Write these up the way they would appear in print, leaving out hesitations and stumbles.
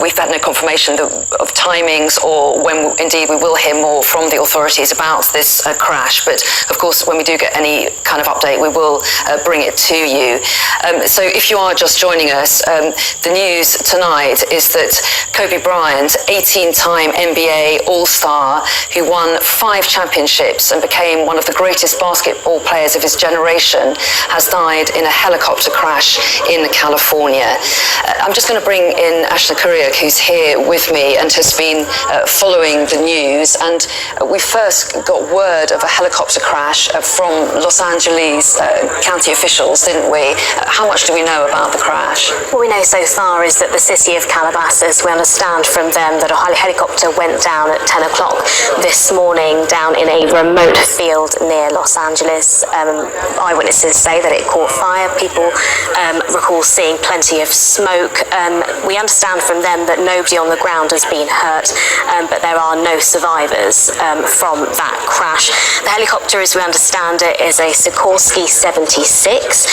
we've had no confirmation of timings or when indeed we will hear more from the authorities about this crash. But of course, when we do get any kind of update, we will bring it to you. So if you are just joining us, the news tonight is that Kobe Bryant, 18-time NBA All-Star, who won 5 championships and became one of the greatest basketball players of his generation, has died in a helicopter crash in California. I'm just going to bring in Ashna Kuriak, who's here with me and has been following the news. And we first got word of a helicopter crash from Los Angeles county officials, didn't we? How much do we know about the crash? What we know so far is that the city of Calabasas, we understand from them that a helicopter went down at 10 o'clock this morning down in a remote field near Los Angeles. Eyewitnesses say that it caught fire. People recall seeing plenty of smoke. We understand from them that nobody on the ground has been hurt, but there are no survivors from that crash. The helicopter, as we understand it, is a Sikorsky 76.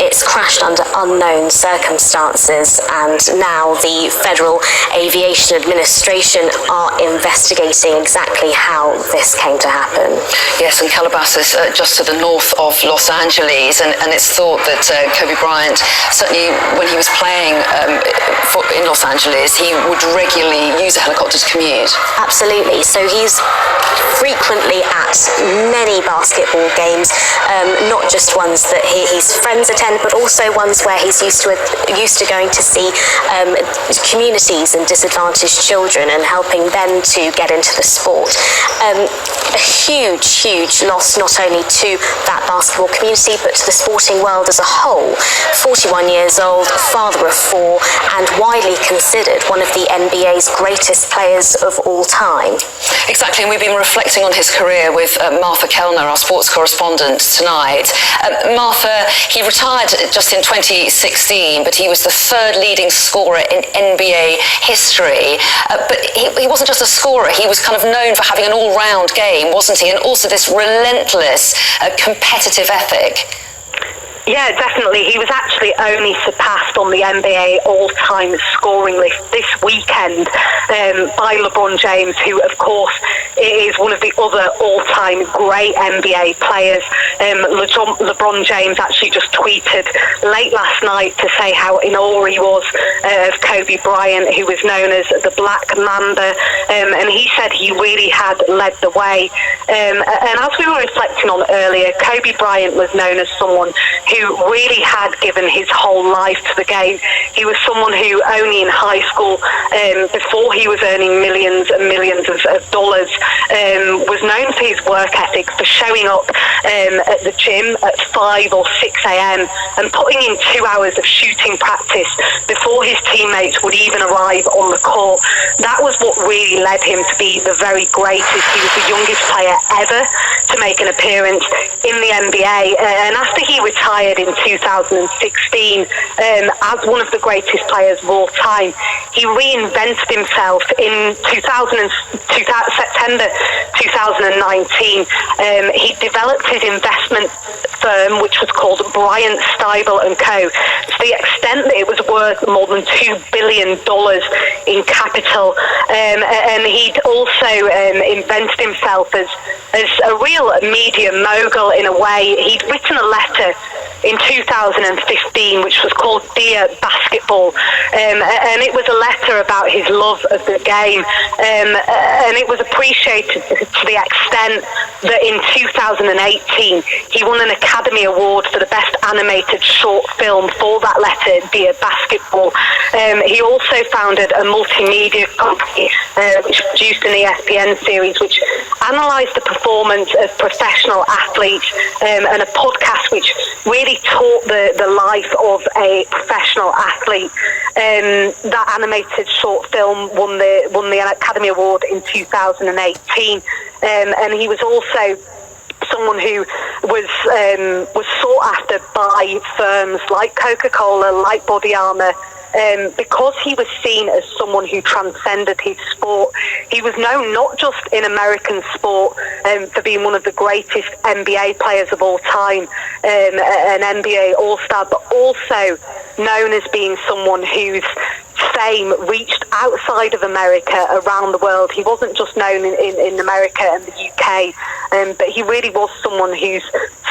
It's crashed under unknown circumstances, and now the Federal Aviation Administration are investigating exactly how this came to happen. Yes, and Calabasas, just to the north of Los Angeles, and it's thought that Kobe Bryant, certainly when he was playing in Los Angeles, he would regularly use a helicopter to commute. Absolutely. So he's frequently at many basketball games, not just ones that his friends attend, but also ones where he's used to going to see communities and disadvantaged children and helping them to get into the sport. A huge loss, not only to that basketball community, but to the sporting world as a whole. 41 years old, father of 4, and widely considered one of the NBA's greatest players of all time. Exactly, and we've been reflecting on his career with Martha Kellner, our sports correspondent, tonight. Martha, he retired just in 2016, but he was the 3rd leading scorer in NBA history. But he wasn't just a scorer, he was kind of known for having an all-round game, wasn't he? And also this relentless competitive ethic. Yeah, definitely. He was actually only surpassed on the NBA all-time scoring list this weekend by LeBron James, who, of course, is one of the other all-time great NBA players. LeBron James actually just tweeted late last night to say how in awe he was of Kobe Bryant, who was known as the Black Mamba, and he said he really had led the way. And as we were reflecting on earlier, Kobe Bryant was known as someone who really had given his whole life to the game. He was someone who only in high school, before he was earning millions and millions of dollars, was known for his work ethic, for showing up at the gym at 5 or 6 a.m. and putting in 2 hours of shooting practice before his teammates would even arrive on the court. That was what really led him to be the very greatest. He was the youngest player ever to make an appearance in the NBA, and after he retired in 2016 as one of the greatest players of all time, he reinvented himself in September 2019. He developed his investment firm, which was called Bryant, Stiebel & Co., to the extent that it was worth more than $2 billion in capital. And he'd also invented himself as a real media mogul in a way. He'd written a letter in 2015, which was called Dear Basketball, and it was a letter about his love of the game, and it was appreciated to the extent that in 2018 he won an Academy Award for the best animated short film for that letter, Dear Basketball. He also founded a multimedia company which produced an ESPN series which analysed the performance of professional athletes, and a podcast which really taught the life of a professional athlete. That animated short film won the Academy Award in 2018, and he was also someone who was sought after by firms like Coca-Cola, like Body Armour, because he was seen as someone who transcended his sport. He was known not just in American sport for being one of the greatest NBA players of all time, an NBA All-Star, but also known as being someone whose fame reached outside of America, around the world. He wasn't just known in America and the UK, but he really was someone whose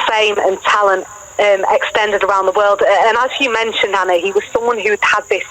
fame and talent extended around the world. And as you mentioned, Anna, he was someone who had this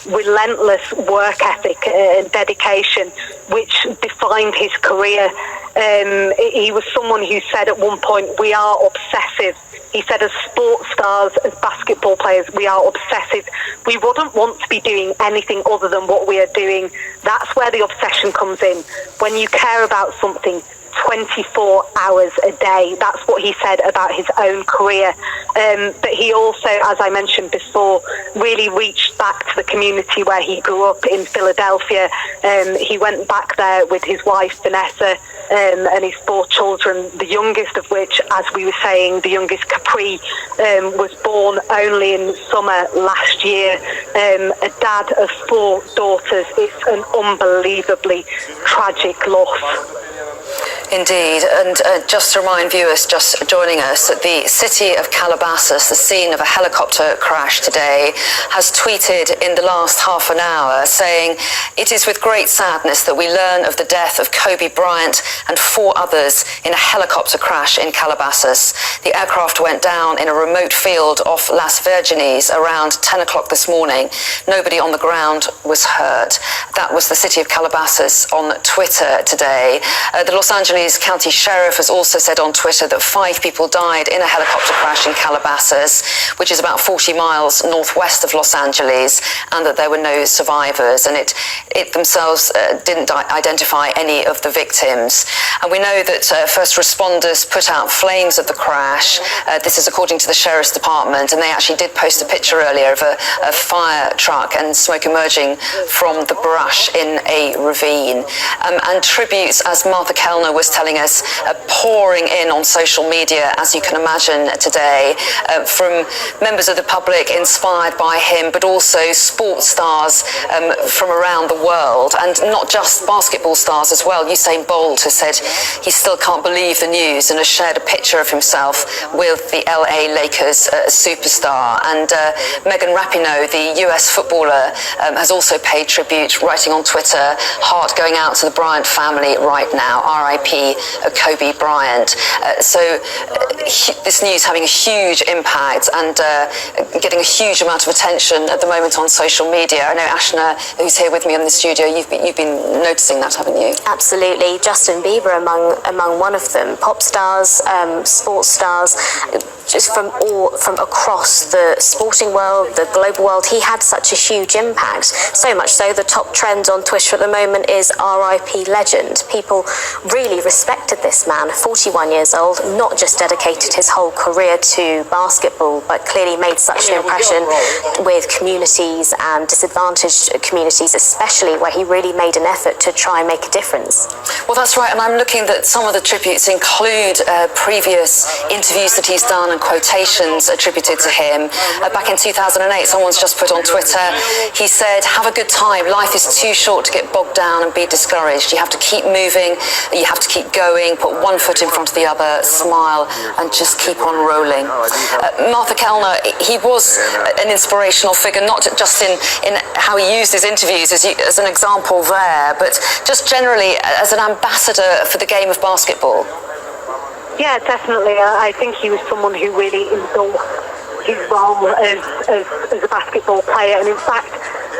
relentless work ethic and dedication which defined his career. He was someone who said at one point, we are obsessive. He said, as sports stars, as basketball players, we are obsessive. We wouldn't want to be doing anything other than what we are doing. That's where the obsession comes in. When you care about something 24 hours a day. That's what he said about his own career. But he also, as I mentioned before, really reached back to the community where he grew up in Philadelphia. He went back there with his wife, Vanessa, and his 4 children, the youngest of which, as we were saying, the youngest, Capri, was born only in summer last year. A dad of 4 daughters. It's an unbelievably tragic loss. Indeed, and just to remind viewers just joining us that the city of Calabasas, the scene of a helicopter crash today, has tweeted in the last half an hour saying, "It is with great sadness that we learn of the death of Kobe Bryant and 4 others in a helicopter crash in Calabasas. The aircraft went down in a remote field off Las Virgenes around 10 o'clock this morning. Nobody on the ground was hurt." That was the city of Calabasas on Twitter today. The Los Angeles County Sheriff has also said on Twitter that 5 people died in a helicopter crash in Calabasas, which is about 40 miles northwest of Los Angeles, and that there were no survivors. And it themselves didn't identify any of the victims. And we know that first responders put out flames of the crash. This is according to the Sheriff's Department, and they actually did post a picture earlier of a fire truck and smoke emerging from the brush in a ravine. And tributes, as Martha Kellner was telling us, pouring in on social media, as you can imagine today, from members of the public inspired by him, but also sports stars from around the world, and not just basketball stars as well. Usain Bolt has said he still can't believe the news and has shared a picture of himself with the LA Lakers superstar. And Megan Rapinoe, the US footballer, has also paid tribute, writing on Twitter, "Heart going out to the Bryant family right now, RIP Kobe Bryant." So this news having a huge impact and getting a huge amount of attention at the moment on social media. I know Ashna, who's here with me in the studio, you've been noticing that, haven't you? Absolutely. Justin Bieber among one of them. Pop stars, sports stars, just from across the sporting world, the global world. He had such a huge impact. So much so, the top trend on Twitter at the moment is RIP legend. People really respected this man, 41 years old, not just dedicated his whole career to basketball, but clearly made such an impression with communities and disadvantaged communities, especially, where he really made an effort to try and make a difference. Well, that's right, and I'm looking that some of the tributes include previous interviews that he's done and quotations attributed to him. Back in 2008, someone's just put on Twitter, he said, "Have a good time. Life is too short to get bogged down and be discouraged. You have to keep moving, you have to keep going, put one foot in front of the other, smile, and just keep on rolling." Martha Kellner, he was an inspirational figure, not just in how he used his interviews as an example there, but just generally as an ambassador for the game of basketball. Yeah, definitely. I think he was someone who really endorsed his role as a basketball player. And in fact,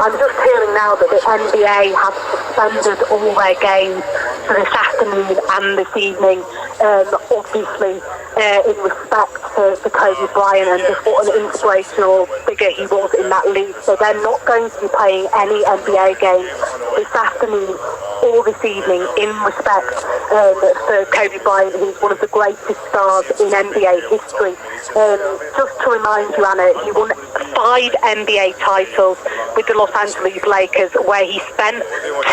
I'm just hearing now that the NBA have suspended all their games for this afternoon and this evening, obviously in respect to Kobe Bryant and just what an inspirational figure he was in that league. So they're not going to be playing any NBA games this afternoon or this evening in respect for Kobe Bryant, who's one of the greatest stars in NBA history. Just to remind you, Anna, he won 5 NBA titles with the Los Angeles Lakers, where he spent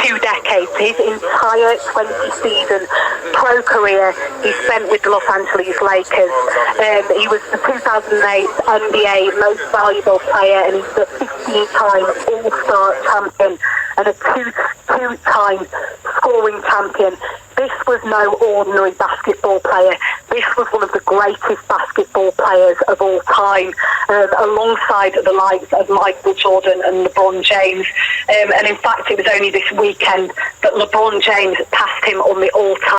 2 decades. His entire 20-season pro career he spent with the Los Angeles Lakers. He was the 2008 NBA Most Valuable Player, and he's a 15-time All-Star champion and a two-time scoring champion. This was no ordinary basketball player. this was one of the greatest basketball players of all time, alongside the likes of Michael Jordan and LeBron James. And in fact, it was only this weekend that LeBron James passed him on the all-time